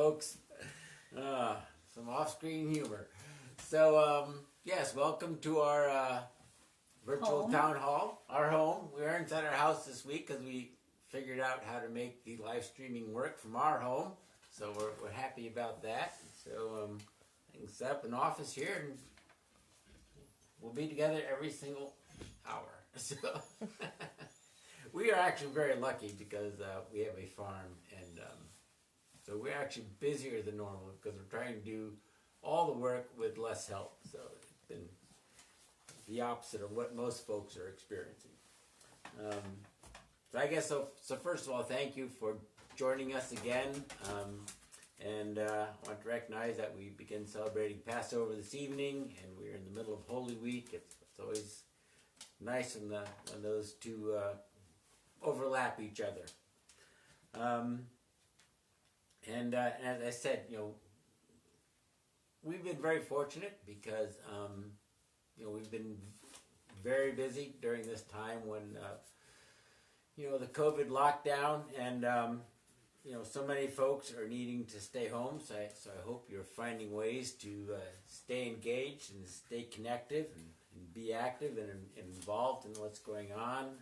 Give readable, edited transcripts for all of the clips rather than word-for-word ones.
folks. Some off-screen humor. So, yes, welcome to our virtual town hall, our home. We're inside our house this week because we figured out how to make the live streaming work from our home. So we're happy about that. So I can set up an office here and we'll be together every single hour. So we are actually very lucky because we have a farm, and so we're actually busier than normal because we're trying to do all the work with less help. So it's been the opposite of what most folks are experiencing. So I guess so first of all, thank you for joining us again. And I want to recognize that we begin celebrating Passover this evening, and we're in the middle of Holy Week. It's always nice when those two overlap each other. And as I said, we've been very fortunate because we've been very busy during this time when the COVID lockdown, and so many folks are needing to stay home. So I hope you're finding ways to stay engaged and stay connected and be active and involved in what's going on.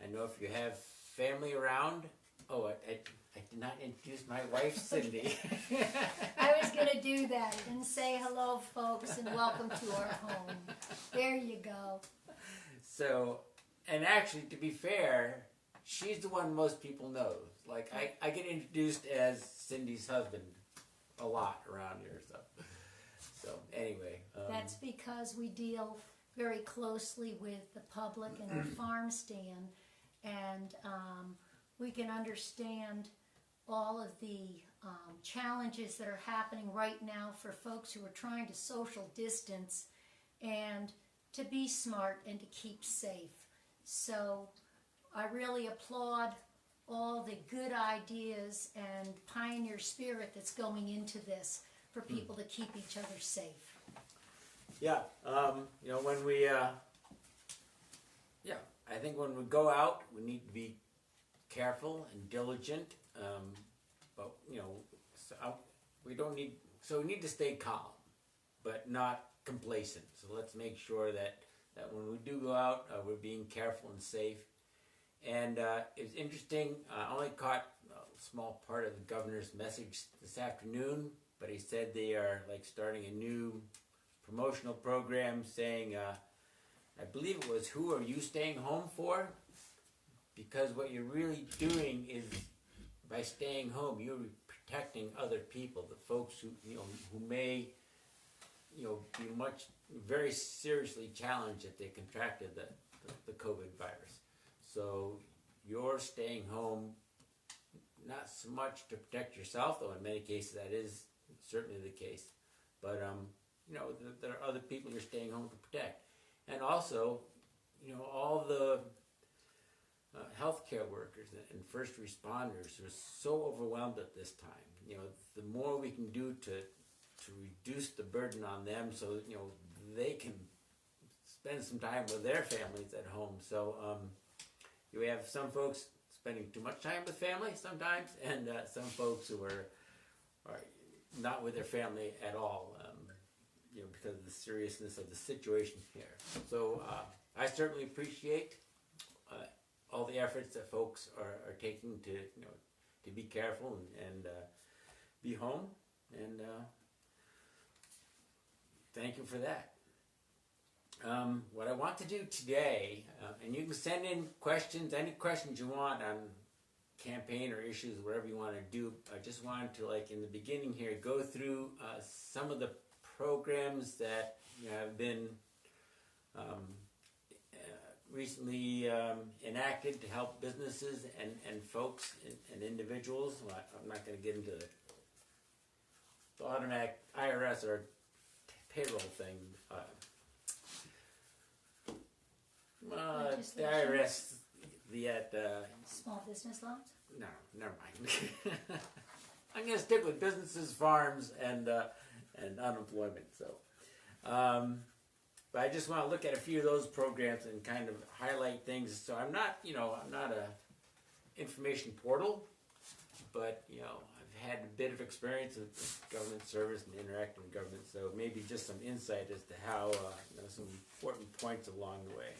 I know if you have family around. Oh, I did not introduce my wife, Cindy. I was going to do that and say hello, folks, and welcome to our home. There you go. So, and actually, to be fair, she's the one most people know. Like, I get introduced as Cindy's husband a lot around here. So anyway. That's because we deal very closely with the public and our farm stand, and we can understand all of the challenges that are happening right now for folks who are trying to social distance and to be smart and to keep safe. So I really applaud all the good ideas and pioneer spirit that's going into this for people to keep each other safe. Yeah, when we, I think when we go out, we need to be careful and diligent, but we need to stay calm, but not complacent. So let's make sure that when we do go out, we're being careful and safe. And it's interesting, I only caught a small part of the governor's message this afternoon, but he said they are starting a new promotional program saying, I believe it was, who are you staying home for? Because what you're really doing is, by staying home, you're protecting other people, the folks who may be very seriously challenged if they contracted the COVID virus. So you're staying home not so much to protect yourself, though in many cases that is certainly the case, but there are other people you're staying home to protect, and also all the healthcare workers and first responders are so overwhelmed at this time. The more we can do to reduce the burden on them, so they can spend some time with their families at home. So we have some folks spending too much time with family sometimes, and some folks who are not with their family at all, because of the seriousness of the situation here. So I certainly appreciate all the efforts that folks are taking to be careful and be home, and thank you for that. What I want to do today, and you can send in questions, any questions you want on campaign or issues, whatever you want to do. I just wanted to, in the beginning here, go through some of the programs that have been recently enacted to help businesses and folks and individuals. Well, I'm not going to get into the automatic IRS or payroll thing. The IRS, small business loans? No, never mind. I'm going to stick with businesses, farms, and unemployment. So, but I just want to look at a few of those programs and kind of highlight things. So I'm not a information portal, but I've had a bit of experience with government service and interacting with government, so maybe just some insight as to how some important points along the way.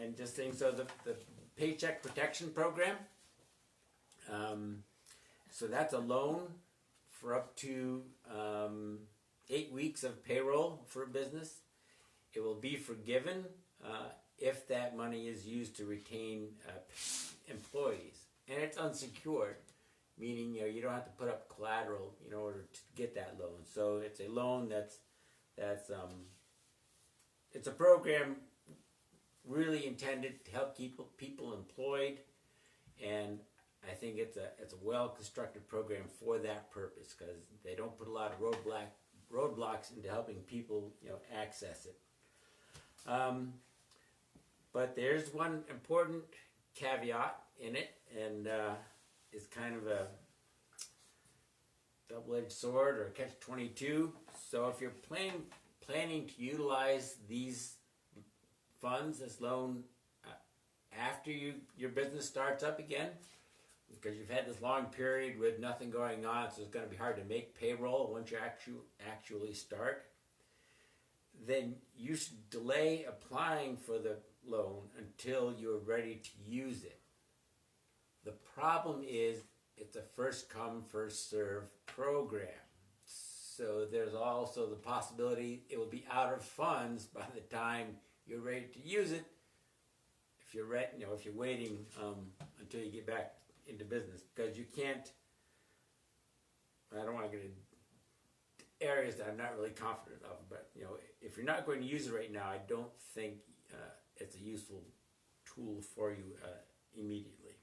And just saying, so the Paycheck Protection Program, so that's a loan for up to 8 weeks of payroll for a business. It will be forgiven if that money is used to retain employees, and it's unsecured, meaning you don't have to put up collateral in order to get that loan. So it's a loan that's it's a program really intended to help keep people employed, and I think it's a well constructed program for that purpose, because they don't put a lot of roadblocks into helping people access it. But there's one important caveat in it, and it's kind of a double-edged sword or catch-22. So if you're planning to utilize these funds, this loan, after your business starts up again, because you've had this long period with nothing going on, so it's going to be hard to make payroll once you actually start, then you should delay applying for the loan until you're ready to use it. The problem is it's a first come, first serve program. So there's also the possibility it will be out of funds by the time you're ready to use it. If you're waiting until you get back into business, because you can't. I don't want to get into areas that I'm not really confident of, but if you're not going to use it right now, I don't think it's a useful tool for you immediately.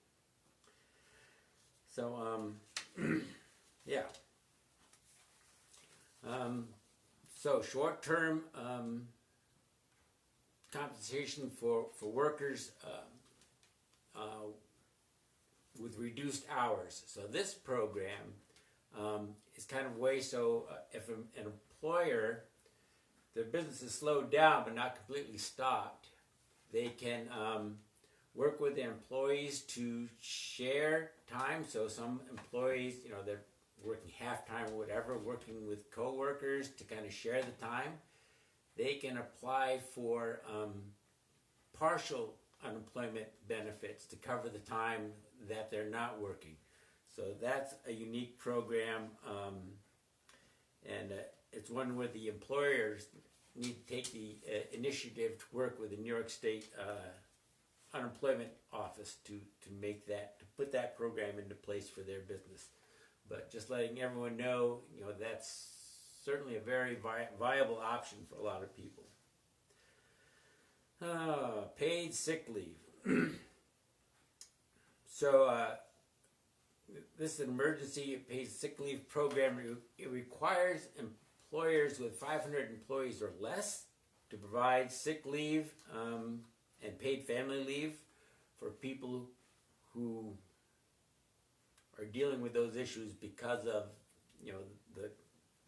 So yeah. So short-term compensation for workers with reduced hours. So this program is kind of a way so if an employer, their business is slowed down but not completely stopped, they can work with their employees to share time. So some employees, they're working half-time or whatever, working with co-workers to kind of share the time. They can apply for partial unemployment benefits to cover the time that they're not working. So that's a unique program, and it's one where the employers need to take the initiative to work with the New York State Unemployment Office to put that program into place for their business. But just letting everyone know, that's certainly a very viable option for a lot of people. Paid sick leave. So this is an emergency paid sick leave program. It requires employers with 500 employees or less to provide sick leave and paid family leave for people who are dealing with those issues because of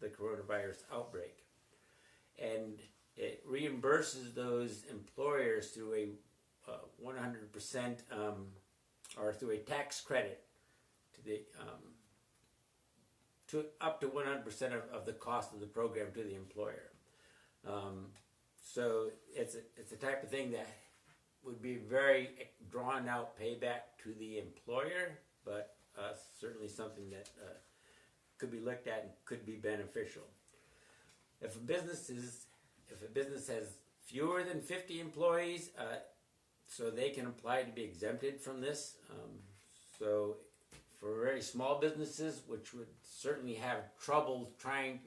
the coronavirus outbreak, and it reimburses those employers through a 100% or through a tax credit to up to 100% of the cost of the program to the employer. So it's a type of thing that would be very drawn out payback to the employer, but certainly something that could be looked at and could be beneficial. If a business has fewer than 50 employees, so they can apply to be exempted from this. So for very small businesses, which would certainly have trouble trying,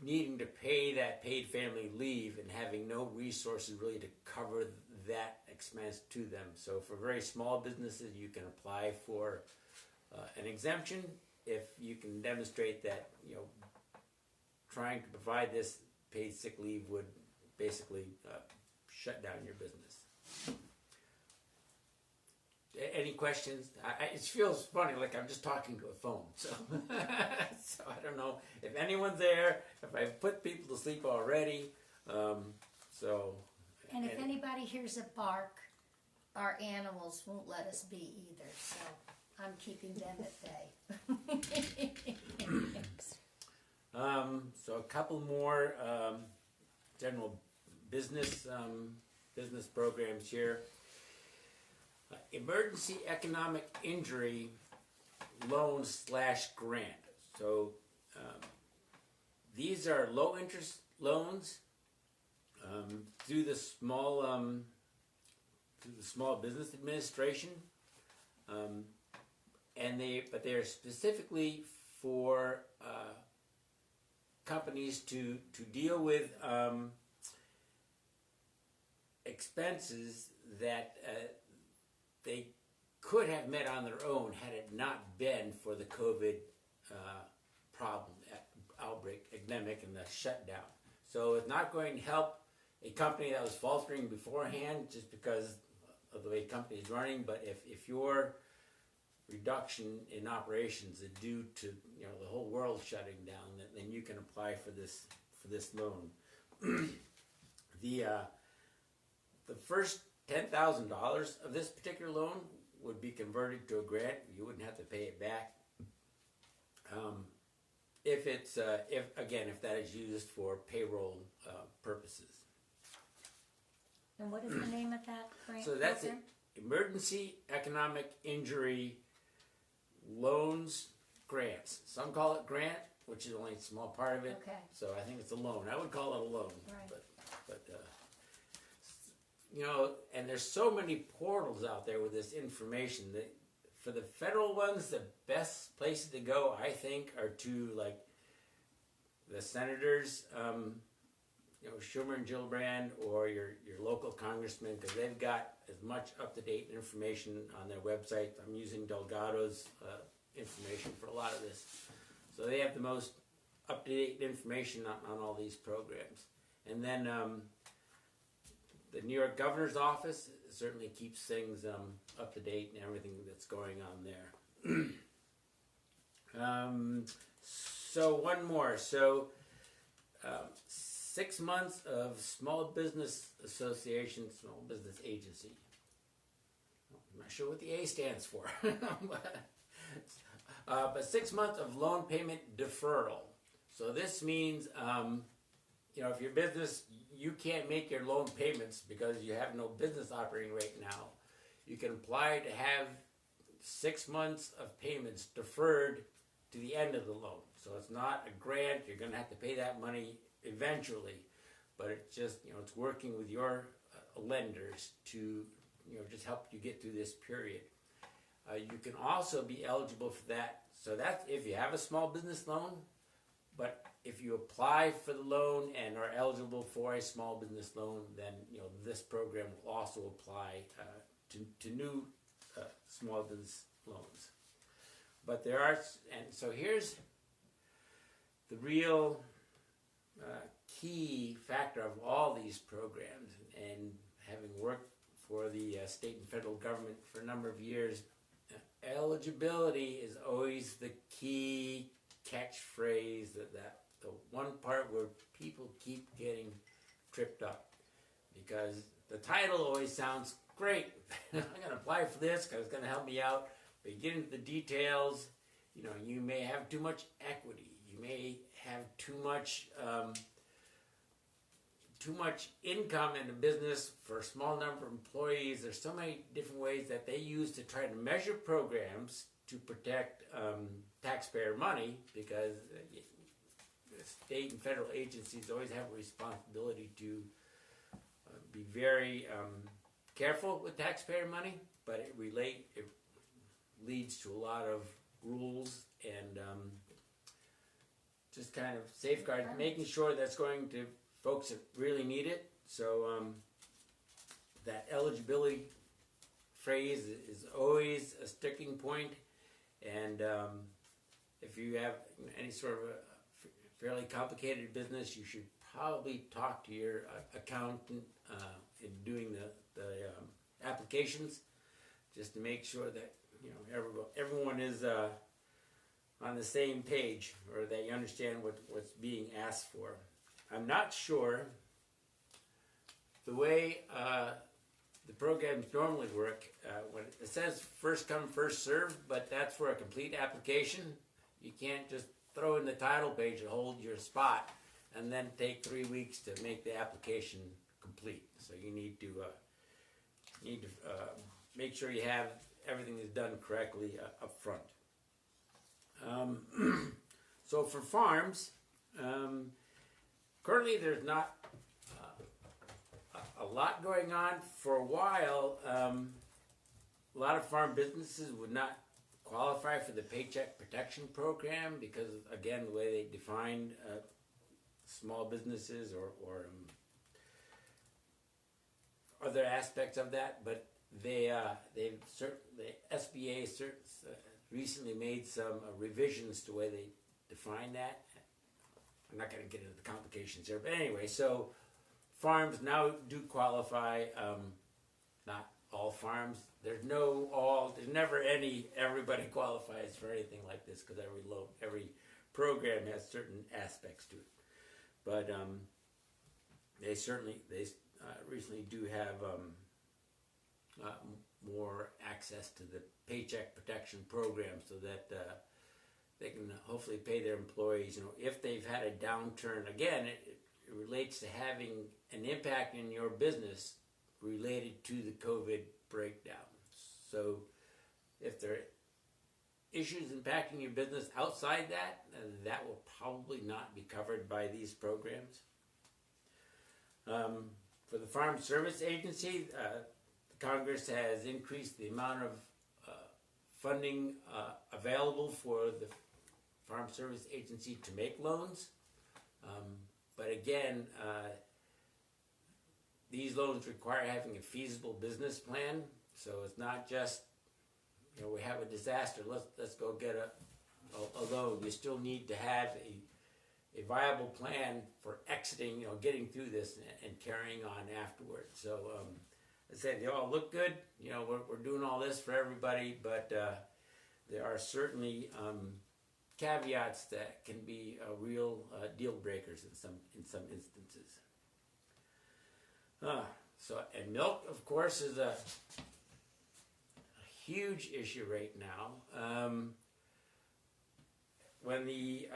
needing to pay that paid family leave and having no resources really to cover that expense to them. So for very small businesses, you can apply for an exemption if you can demonstrate that trying to provide this paid sick leave would basically shut down your business. Any questions? It feels funny, like I'm just talking to a phone. So, so I don't know if anyone's there, if I've put people to sleep already. And if anybody hears a bark our animals won't let us be either, so I'm keeping them at bay. So a couple more general business programs here. Emergency economic injury loan/grant. So these are low interest loans through the Small Business Administration, and they are specifically for companies to deal with expenses that they could have met on their own had it not been for the COVID problem, outbreak, epidemic, and the shutdown. So it's not going to help a company that was faltering beforehand just because of the way the company is running, but if your reduction in operations is due to the whole world shutting down, then you can apply for this loan. The first $10,000 of this particular loan would be converted to a grant. You wouldn't have to pay it back. If that is used for payroll purposes. And what is the name of that grant? So that's it. Emergency Economic Injury Loans Grants. Some call it grant, which is only a small part of it. Okay. So I think it's a loan. I would call it a loan. Right. But and there's so many portals out there with this information that for the federal ones, the best places to go, I think, are to like the senators, Schumer and Gillibrand, or your local congressman, because they've got as much up-to-date information on their website. I'm using Delgado's information for a lot of this. So they have the most up-to-date information on all these programs. And then the New York Governor's Office certainly keeps things up-to-date and everything that's going on there. So one more. So 6 months of Small Business Association, Small Business Agency. I'm not sure what the A stands for. But 6 months of loan payment deferral. So this means, if your business, you can't make your loan payments because you have no business operating right now, you can apply to have 6 months of payments deferred to the end of the loan. So it's not a grant. You're going to have to pay that money eventually, but it's just, it's working with your lenders to, just help you get through this period. You can also be eligible for that. So that's if you have a small business loan, but if you apply for the loan and are eligible for a small business loan, then, this program will also apply to new small business loans. But there are, and so here's the real key factor of all these programs, and having worked for the state and federal government for a number of years, eligibility is always the key catchphrase, that the one part where people keep getting tripped up, because the title always sounds great. I'm going to apply for this because it's going to help me out. But you get into the details, you may have too much equity. You may have too much income in the business for a small number of employees. There's so many different ways that they use to try to measure programs to protect taxpayer money, because state and federal agencies always have a responsibility to be very careful with taxpayer money, but it leads to a lot of rules and just kind of safeguards, making sure that's going to folks that really need it. So that eligibility phrase is always a sticking point, and if you have any sort of a fairly complicated business, you should probably talk to your accountant in doing the applications, just to make sure that everyone is on the same page, or that you understand what's being asked for. I'm not sure the way the programs normally work, when it says first come, first served, but that's for a complete application. You can't just throw in the title page and hold your spot and then take 3 weeks to make the application complete. So you need to make sure you have everything is done correctly up front. So for farms, currently there's not a lot going on. For a while, a lot of farm businesses would not qualify for the Paycheck Protection Program because, again, the way they defined small businesses or other aspects of that. But the SBA recently made some revisions to the way they define that. I'm not going to get into the complications here, but anyway, so farms now do qualify. Not all farms. There's never everybody qualifies for anything like this because every program has certain aspects to it. But they recently do have more access to the Paycheck Protection Program so that they can hopefully pay their employees. If they've had a downturn, again, it relates to having an impact in your business related to the COVID breakdown. So if there are issues impacting your business outside that, that will probably not be covered by these programs. For the Farm Service Agency, Congress has increased the amount of funding available for the Farm Service Agency to make loans. But again, these loans require having a feasible business plan. So it's not just, we have a disaster, let's go get a loan. You still need to have a viable plan for exiting, getting through this and carrying on afterwards. So I said, they all look good. We're doing all this for everybody, but there are certainly caveats that can be real deal breakers in some instances. And milk, of course, is a huge issue right now. When the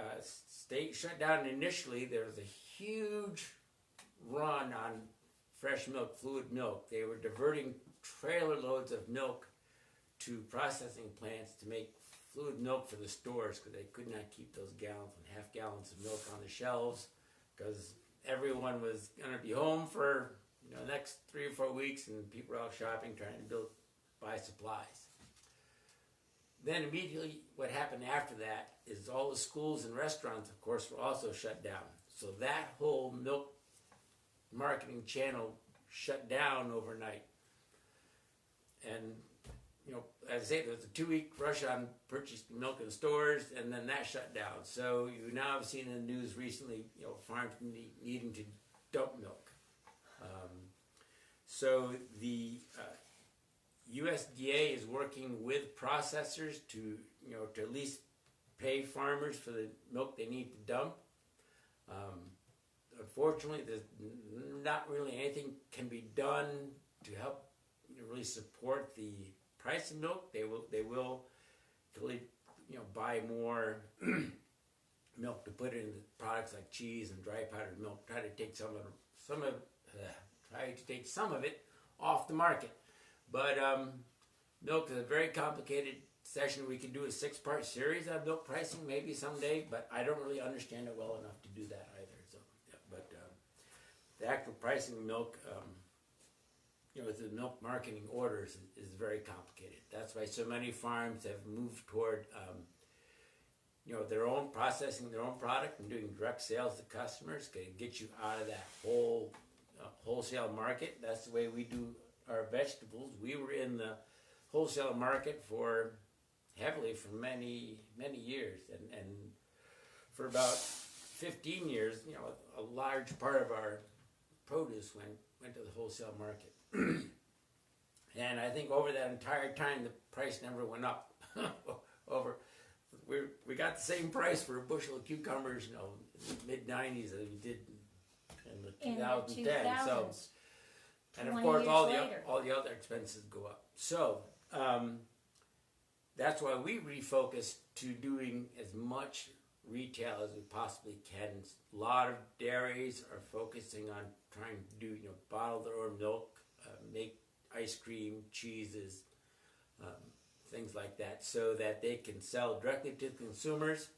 state shut down initially, there was a huge run on fresh milk, fluid milk. They were diverting trailer loads of milk to processing plants to make fluid milk for the stores because they could not keep those gallons and half gallons of milk on the shelves because everyone was going to be home for the next 3 or 4 weeks and people were out shopping trying to buy supplies. Then immediately what happened after that is all the schools and restaurants, of course, were also shut down. So that whole milk marketing channel shut down overnight. And, as I say, there was a 2-week rush on purchasing milk in stores, and then that shut down. So you now have seen in the news recently, farms needing to dump milk. So the USDA is working with processors to at least pay farmers for the milk they need to dump. Unfortunately, there's not really anything can be done to help really support the price of milk. They will really buy more milk to put in products like cheese and dry powdered milk. Try to take some of it off the market. But milk is a very complicated session. We can do a 6-part series on milk pricing maybe someday, but I don't really understand it well enough to do that either. So, but the actual pricing of milk, with the milk marketing orders is very complicated. That's why so many farms have moved toward their own processing their own product and doing direct sales to customers. Can get you out of that whole wholesale market. That's the way we do our vegetables. We were in the wholesale market heavily for many years, and for about 15 years, a large part of our produce went to the wholesale market. And I think over that entire time, the price never went up. We got the same price for a bushel of cucumbers, in the mid-90s as we did in the 2010. So, And of 20 course, years all later. the other expenses go up. So that's why we refocused to doing as much retail as we possibly can. A lot of dairies are focusing on trying to do, bottle their own milk, make ice cream, cheeses, things like that, so that they can sell directly to consumers.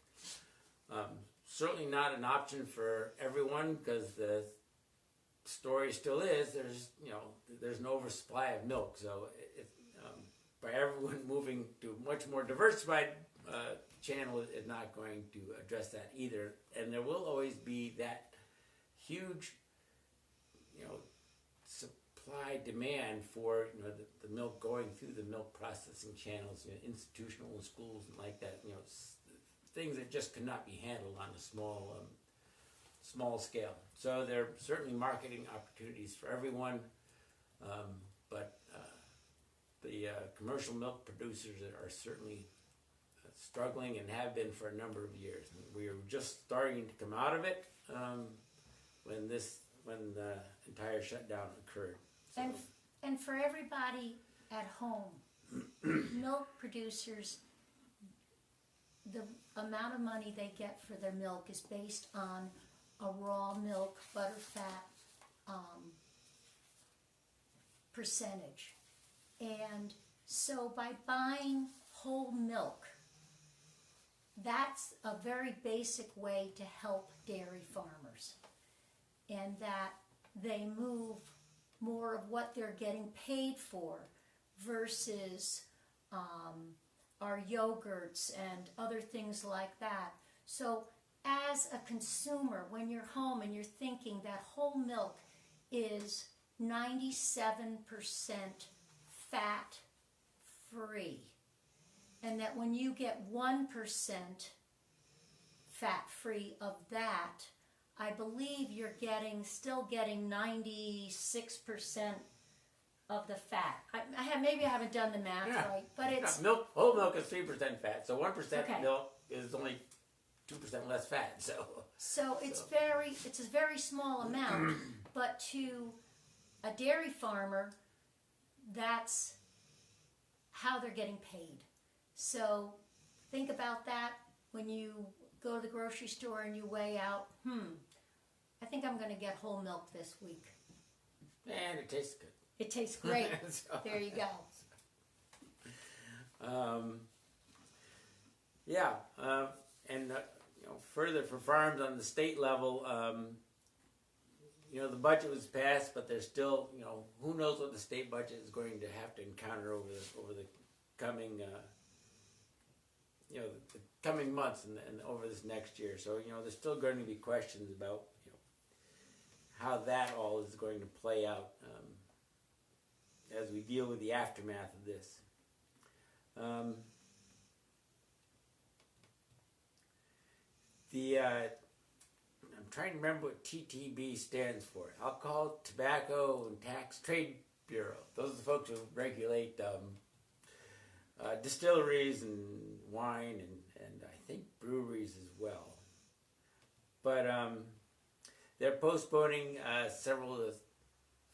Certainly not an option for everyone, because the story still is there's an oversupply of milk. So by everyone moving to a much more diversified channel is not going to address that either. And there will always be that huge, supply demand for the milk going through the milk processing channels, institutional and schools and like that. Things that just cannot be handled on a small scale. So there are certainly marketing opportunities for everyone, but the commercial milk producers are certainly struggling and have been for a number of years. And we are just starting to come out of it when the entire shutdown occurred. So, And for everybody at home, milk producers, the amount of money they get for their milk is based on a raw milk butterfat percentage. And so by buying whole milk, that's a very basic way to help dairy farmers, and that they move more of what they're getting paid for versus our yogurts and other things like that. So as a consumer, when you're home and you're thinking that whole milk is 97% fat free, and that when you get 1% fat free of that, I believe you're still getting 96% of the fat. Maybe I haven't done the math right, but it's whole milk is 3% fat, so 1% Okay. milk is only 2% less fat. So it's a very small amount, but to a dairy farmer, that's how they're getting paid. So think about that when you go to the grocery store and you weigh out, I think I'm going to get whole milk this week. And it tastes good. It tastes great. There you go. Further for farms on the state level, the budget was passed, but there's still, who knows what the state budget is going to have to encounter over the coming, the coming months and over this next year. So, there's still going to be questions about, how that all is going to play out as we deal with the aftermath of this. I'm trying to remember what TTB stands for. Alcohol, Tobacco, and Tax Trade Bureau. Those are the folks who regulate distilleries and wine and I think breweries as well. But they're postponing several of the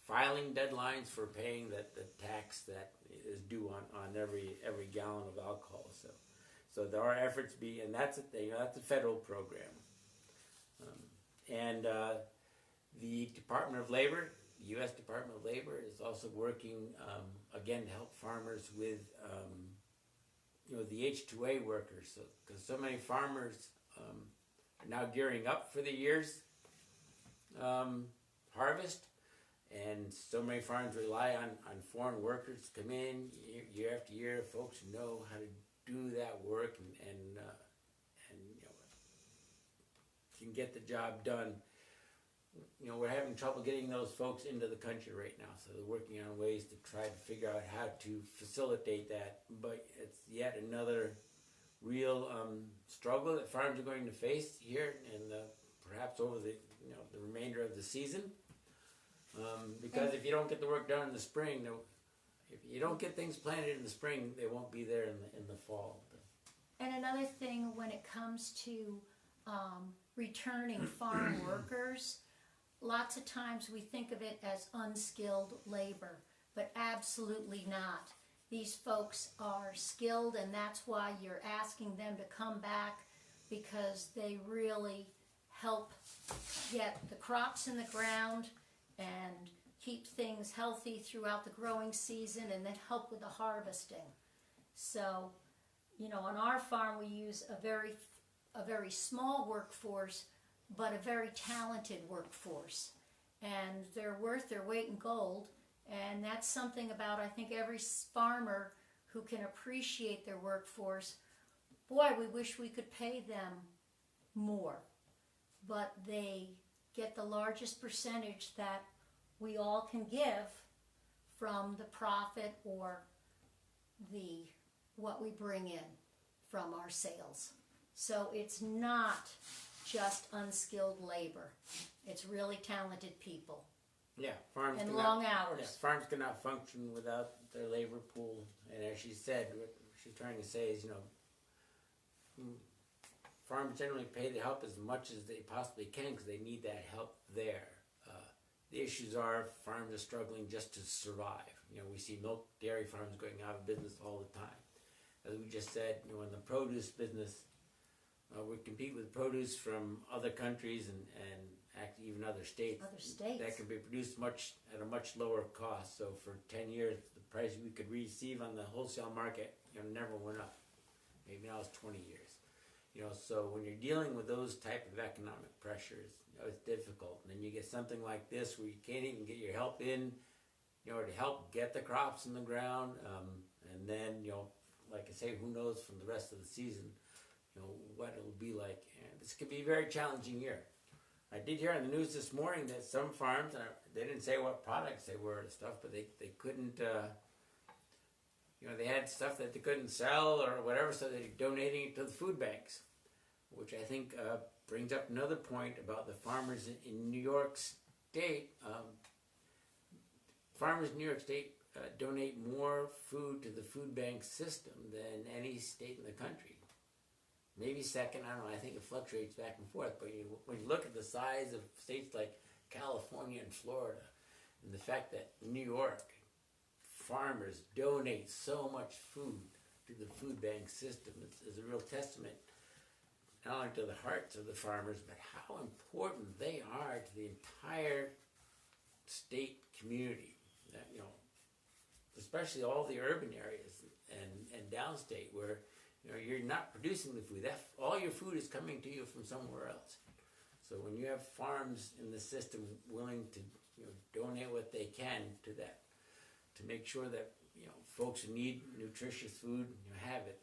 filing deadlines for paying the tax that is due on every gallon of alcohol. So there are efforts and that's a federal program. The Department of Labor, the U.S. Department of Labor, is also working again to help farmers with the H-2A workers. Because so many farmers are now gearing up for the year's harvest, and so many farms rely on foreign workers to come in year after year, folks who know how to do that work and can get the job done. We're having trouble getting those folks into the country right now, so they're working on ways to try to figure out how to facilitate that. But it's yet another real struggle that farms are going to face here, and perhaps over the remainder of the season. Because if you don't get the work done in the spring, if you don't get things planted in the spring, they won't be there in the fall. And another thing, when it comes to returning farm workers, lots of times we think of it as unskilled labor, but absolutely not. These folks are skilled, and that's why you're asking them to come back, because they really help get the crops in the ground and keep things healthy throughout the growing season, and then help with the harvesting. So, on our farm we use a very small workforce, but a very talented workforce, and they're worth their weight in gold. And that's something about, I think, every farmer who can appreciate their workforce. Boy, we wish we could pay them more, but they get the largest percentage that we all can give from the profit or what we bring in from our sales. So it's not just unskilled labor. It's really talented people. Yeah, farms And cannot, long hours. Yeah, farms cannot function without their labor pool. And as she said, what she's trying to say is, farms generally pay the help as much as they possibly can because they need that help there. The issues are farms are struggling just to survive. We see milk dairy farms going out of business all the time. As we just said, in the produce business, we compete with produce from other countries and actually even other states. That can be produced at a much lower cost. So for 10 years, the price we could receive on the wholesale market, never went up. Maybe now it's 20 years. So when you're dealing with those type of economic pressures, it's difficult. And then you get something like this where you can't even get your help in, to help get the crops in the ground. And then, like I say, who knows from the rest of the season, what it'll be like. And this could be a very challenging year. I did hear on the news this morning that some farms, and they didn't say what products they were and stuff, but they couldn't, they had stuff that they couldn't sell or whatever, so they're donating it to the food banks, which I think brings up another point about the farmers in New York State. Farmers in New York State donate more food to the food bank system than any state in the country. Maybe second, I don't know, I think it fluctuates back and forth, but when you look at the size of states like California and Florida, and the fact that New York farmers donate so much food to the food bank system is a real testament not only to the hearts of the farmers, but how important they are to the entire state community. That, especially all the urban areas and downstate where you're not producing the food. All your food is coming to you from somewhere else. So when you have farms in the system willing to donate what they can to that, to make sure that folks who need nutritious food have it,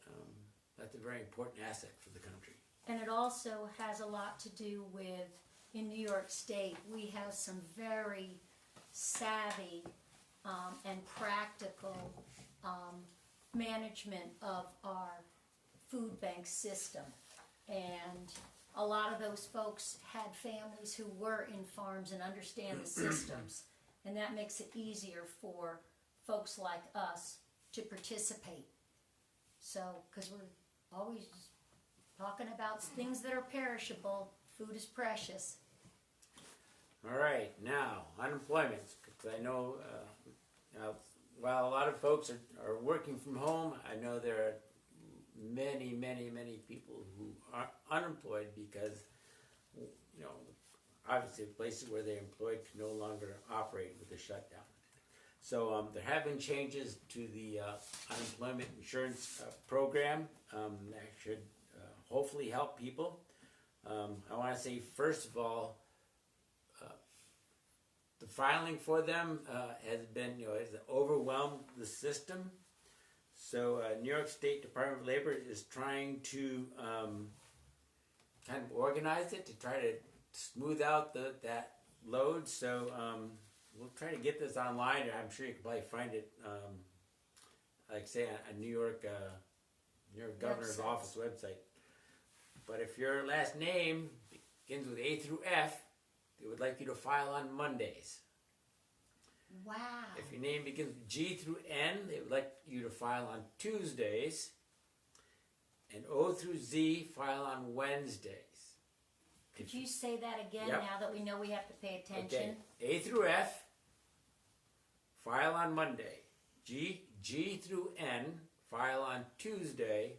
that's a very important asset for the country. And it also has a lot to do with, in New York State, we have some very savvy and practical management of our food bank system. And a lot of those folks had families who were in farms and understand the systems. And that makes it easier for folks like us to participate. So, because we're always talking about things that are perishable, food is precious. All right, now, unemployment. Because I know while a lot of folks are working from home, I know there are many, many, many people who are unemployed because, obviously places where they're employed can no longer operate with the shutdown. So there have been changes to the unemployment insurance program that should hopefully help people. I want to say, first of all, the filing for them has been, has overwhelmed the system. So New York State Department of Labor is trying to kind of organize it to try to smooth out that load. So we'll try to get this online. I'm sure you can probably find it, like say, on New York Governor's Office website. But if your last name begins with A through F, they would like you to file on Mondays. Wow. If your name begins with G through N, they would like you to file on Tuesdays. And O through Z, file on Wednesdays. Could you say that again Yep. now that we know we have to pay attention? Okay. A through F, file on Monday. G through N, file on Tuesday.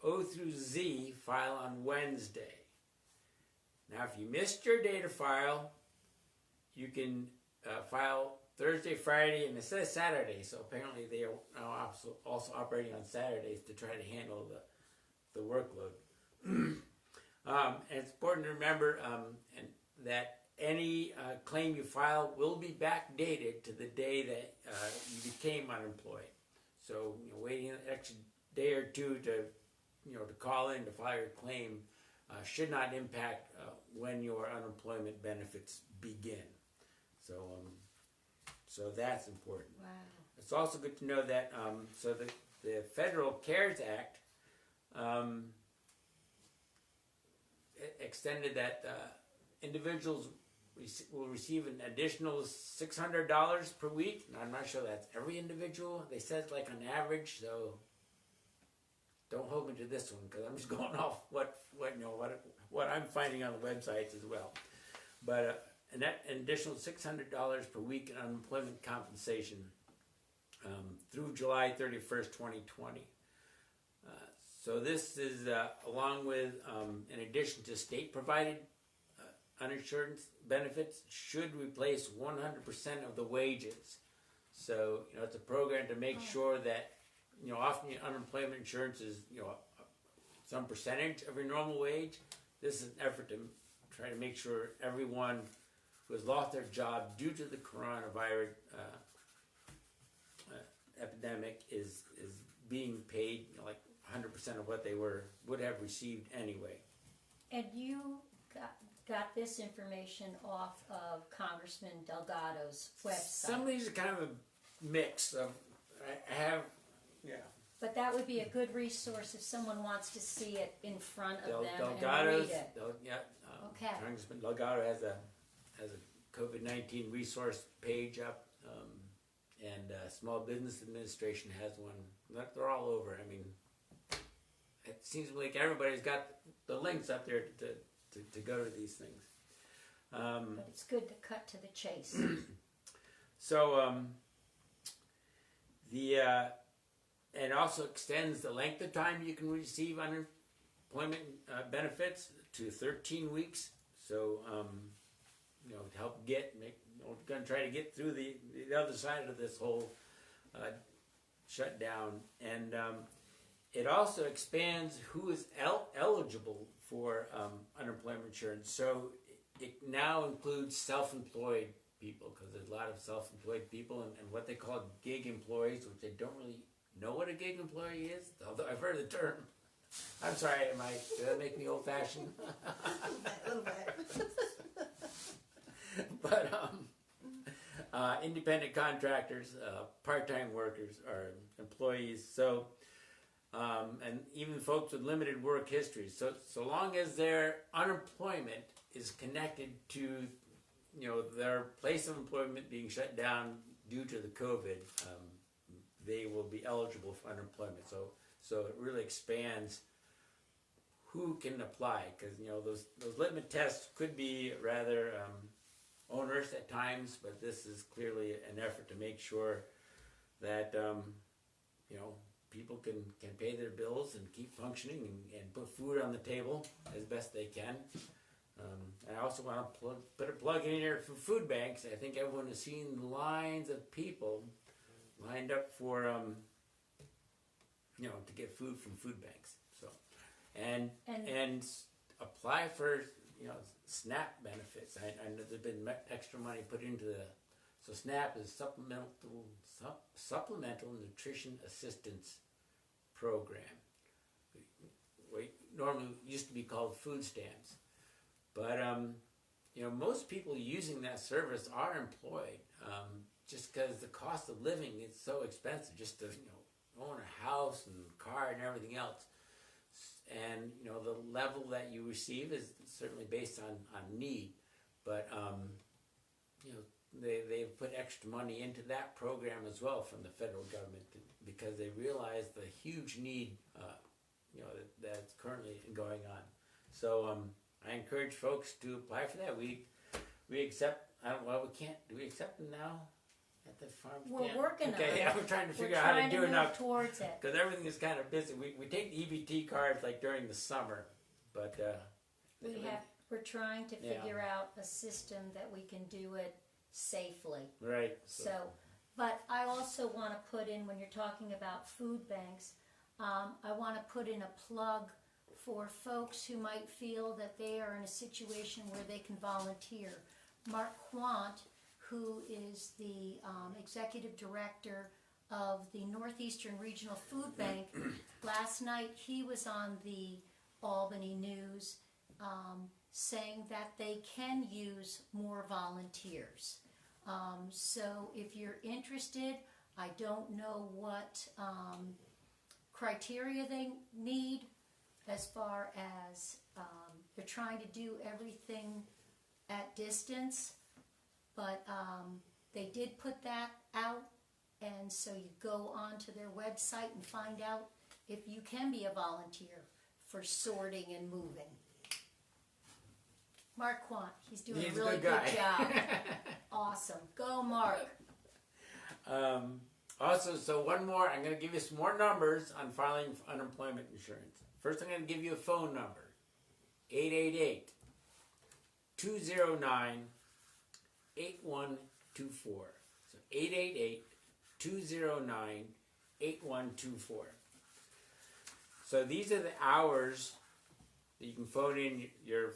O through Z, file on Wednesday. Now, if you missed your day to file, you can file Thursday, Friday, and it says Saturday, so apparently they are now also operating on Saturdays to try to handle the workload. And it's important to remember and that any claim you file will be backdated to the day that you became unemployed. So waiting an extra day or two to call in to file your claim should not impact when your unemployment benefits begin. So that's important. Wow. It's also good to know that the Federal CARES Act extended that individuals will receive an additional $600 per week. Now, I'm not sure that's every individual. They said like on average, so don't hold me to this one because I'm just going off what I'm finding on the websites as well. But an additional $600 per week in unemployment compensation through July 31st, 2020. So this is along with, in addition to state-provided uninsured benefits, should replace 100% of the wages. So it's a program to make sure that often your unemployment insurance is some percentage of your normal wage. This is an effort to try to make sure everyone who has lost their job due to the coronavirus epidemic is being paid like 100% of what they would have received anyway. And you got this information off of Congressman Delgado's website. Some of these are kind of a mix of I have. Yeah. But that would be a good resource if someone wants to see it in front of them Delgado's, and read it. Okay. Congressman Delgado has a COVID-19 resource page up, and Small Business Administration has one. They're all over. I mean, it seems like everybody's got the links up there to go to these things. But it's good to cut to the chase. So it also extends the length of time you can receive unemployment benefits to 13 weeks. So, to help we're going to try to get through the other side of this whole shutdown. And it also expands who is eligible for unemployment insurance. So it now includes self-employed people, because there's a lot of self-employed people and what they call gig employees, which I don't really know what a gig employee is, although I've heard the term. I'm sorry, did that make me old-fashioned? A little bit. But independent contractors, part-time workers, or employees. So, and even folks with limited work history. So long as their unemployment is connected to, their place of employment being shut down due to the COVID, they will be eligible for unemployment. So it really expands who can apply, because those litmus tests could be rather onerous at times, but this is clearly an effort to make sure that people can pay their bills and keep functioning and put food on the table as best they can. I also want to put a plug in here for food banks. I think everyone has seen lines of people lined up for to get food from food banks. So and apply for SNAP benefits. I know there's been extra money put into so SNAP is supplemental nutrition assistance program. Normally used to be called food stamps, but most people using that service are employed. Just because the cost of living is so expensive, just to own a house and car and everything else, and the level that you receive is certainly based on need, but they've put extra money into that program as well from the federal government because they realize the huge need that's currently going on. So I encourage folks to apply for that. We accept. Well, we can't. Do we accept them now at the farm stand? We're working on Okay, it. yeah, we're trying to We're figure out how trying to do to it move now towards it. because everything is kind of busy. We take the EBT cards like during the summer, but We're trying to Yeah. figure out a system that we can do it safely. right. So, but I also want to put in, when you're talking about food banks, I want to put in a plug for folks who might feel that they are in a situation where they can volunteer. Mark Quant, who is the executive director of the Northeastern Regional Food Bank, last night he was on the Albany News saying that they can use more volunteers. So if you're interested, I don't know what criteria they need as far as they're trying to do everything at distance, but they did put that out, and so you go onto their website and find out if you can be a volunteer for sorting and moving. Mark Quant, he's doing He's a really a good guy. job. Awesome. Go, Mark. Also, so one more, I'm going to give you some more numbers on filing unemployment insurance. First, I'm going to give you a phone number, 888-209-8124. So 888-209-8124. So these are the hours that you can phone in your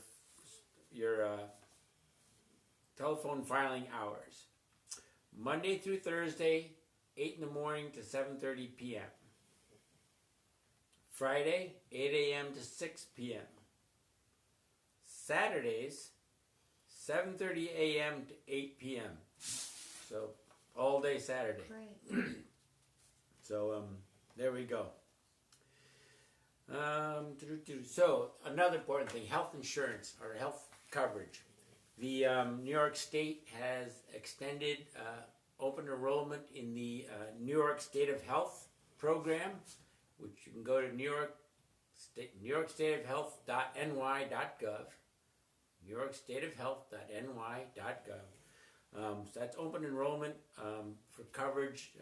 telephone filing hours. Monday through Thursday, 8 in the morning to 7:30 p.m. Friday, 8 a.m. to 6 p.m. Saturdays, 7:30 a.m. to 8 p.m. So all day Saturday. Great. So there we go. So another important thing, health insurance or health coverage. The New York State has extended open enrollment in the New York State of Health program, which you can go to NewYorkStateOfHealth.ny.gov, NewYorkStateOfHealth.ny.gov. So that's open enrollment for coverage,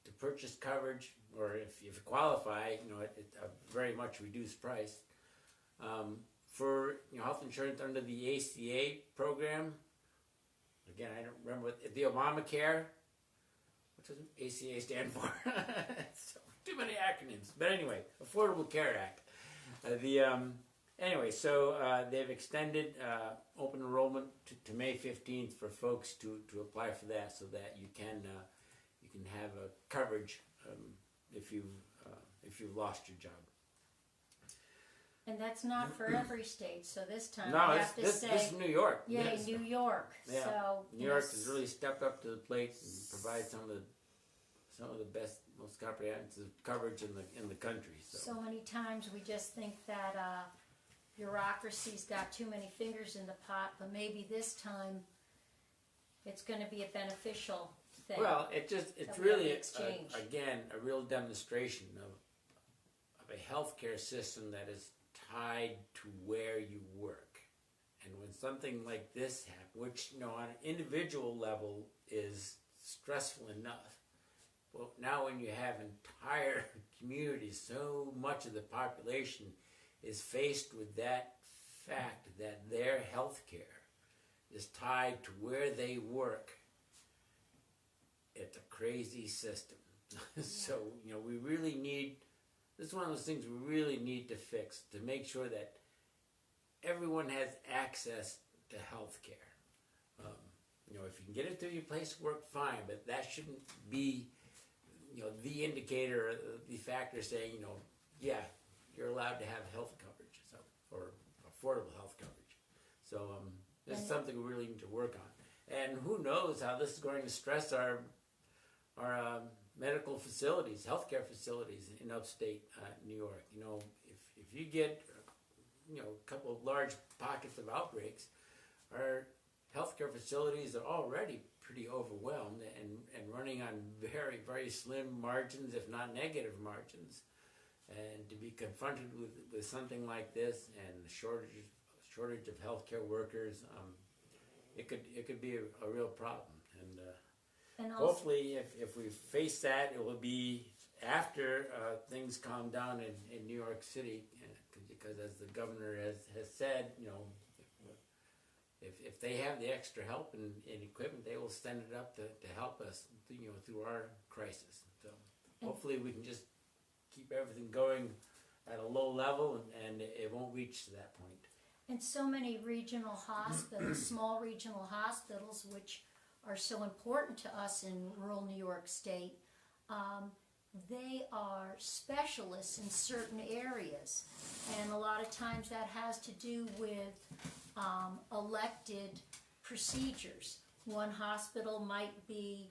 to purchase coverage, or if you qualify, at a very much reduced price. For health insurance under the ACA program, again, I don't remember what the Obamacare. What does ACA stand for? So, too many acronyms. But anyway, Affordable Care Act. They've extended open enrollment to May 15th for folks to apply for that, so that you can have a coverage if you've lost your job. And that's not for every state, so this time No, we have to this say, is New York. yay, Yes. New York. Yeah. So New York has really stepped up to the plate and provides some of the best, most comprehensive coverage in the country. so many times we just think that bureaucracy's got too many fingers in the pot, but maybe this time it's going to be a beneficial thing. Well, it's that we really have to exchange. again a real demonstration of a healthcare system that is tied to where you work. And when something like this happens, which on an individual level is stressful enough, well, now when you have entire communities, so much of the population is faced with that fact that their health care is tied to where they work, it's a crazy system. So, we really need, this is one of those things we really need to fix, to make sure that everyone has access to health care. If you can get it through your place of work, fine, but that shouldn't be, the indicator, the factor saying, yeah, you're allowed to have health coverage, or affordable health coverage. So this is something we really need to work on. And who knows how this is going to stress our medical facilities, healthcare facilities in upstate New York. If you get a couple of large pockets of outbreaks, our healthcare facilities are already pretty overwhelmed and running on very, very slim margins, if not negative margins. And to be confronted with something like this, and the shortage of healthcare workers. It could be a real problem, and also, hopefully, if we face that, it will be after things calm down in New York City, because as the governor has said, if they have the extra help and equipment, they will send it up to help us, through our crisis. So hopefully we can just keep everything going at a low level, and it won't reach to that point. and so many regional hospitals, small regional hospitals, which are so important to us in rural New York State, they are specialists in certain areas, and a lot of times that has to do with elected procedures. One hospital might be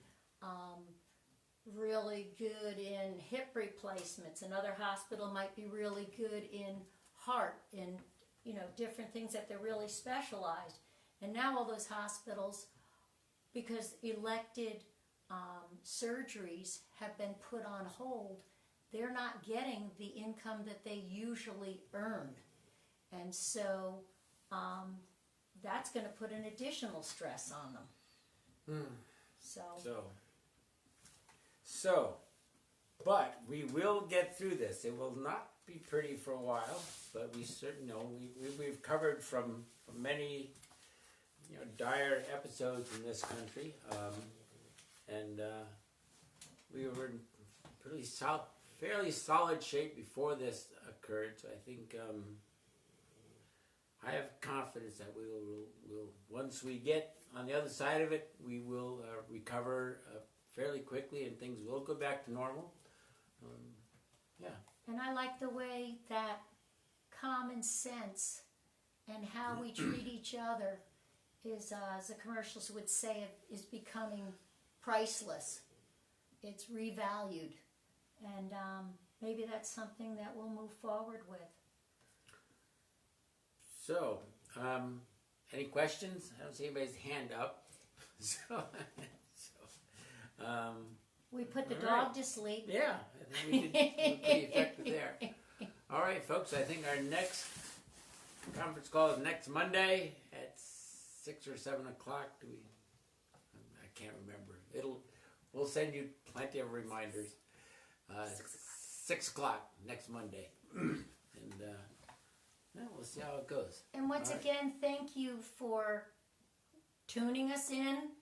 really good in hip replacements. Another hospital might be really good in heart and different things that they're really specialized. And now all those hospitals, because elected surgeries have been put on hold, they're not getting the income that they usually earn. And so that's going to put an additional stress on them. But we will get through this. It will not be pretty for a while, but we certainly we've covered from many dire episodes in this country, and we were in fairly solid shape before this occurred. So I think I have confidence that we'll once we get on the other side of it, we will recover fairly quickly, and things will go back to normal. And I like the way that common sense and how we treat each other is, as the commercials would say, is becoming priceless. It's revalued, and maybe that's something that we'll move forward with. So, any questions? I don't see anybody's hand up. We put the all dog to sleep. Yeah, I think we did pretty effective there. All right, folks, I think our next conference call is next Monday at 6 or 7 o'clock. I can't remember. We'll send you plenty of reminders. 6 o'clock next Monday. And we'll see how it goes. And once again, thank you for tuning us in.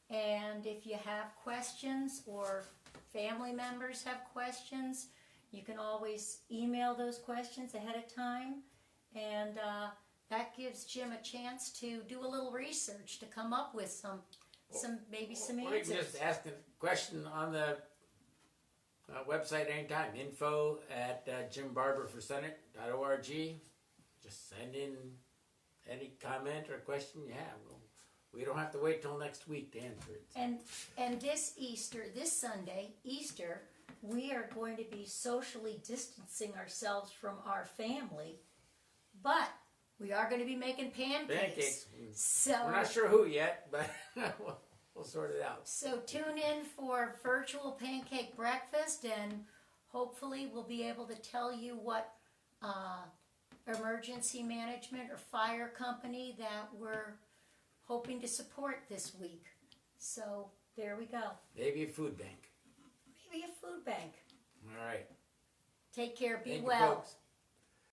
And if you have questions or family members have questions, you can always email those questions ahead of time. And that gives Jim a chance to do a little research to come up with some answers. Or you can just ask a question on the website anytime. info@jimbarberforsenate.org. Just send in any comment or question you have. We don't have to wait till next week to answer it. And this Sunday, Easter, we are going to be socially distancing ourselves from our family, but we are going to be making pancakes. So we're not sure who yet, but we'll sort it out. So tune in for virtual pancake breakfast, and hopefully we'll be able to tell you what emergency management or fire company that we're hoping to support this week. So there we go. Maybe a food bank. Maybe a food bank. All right. Take care. Be Thank you, well. folks.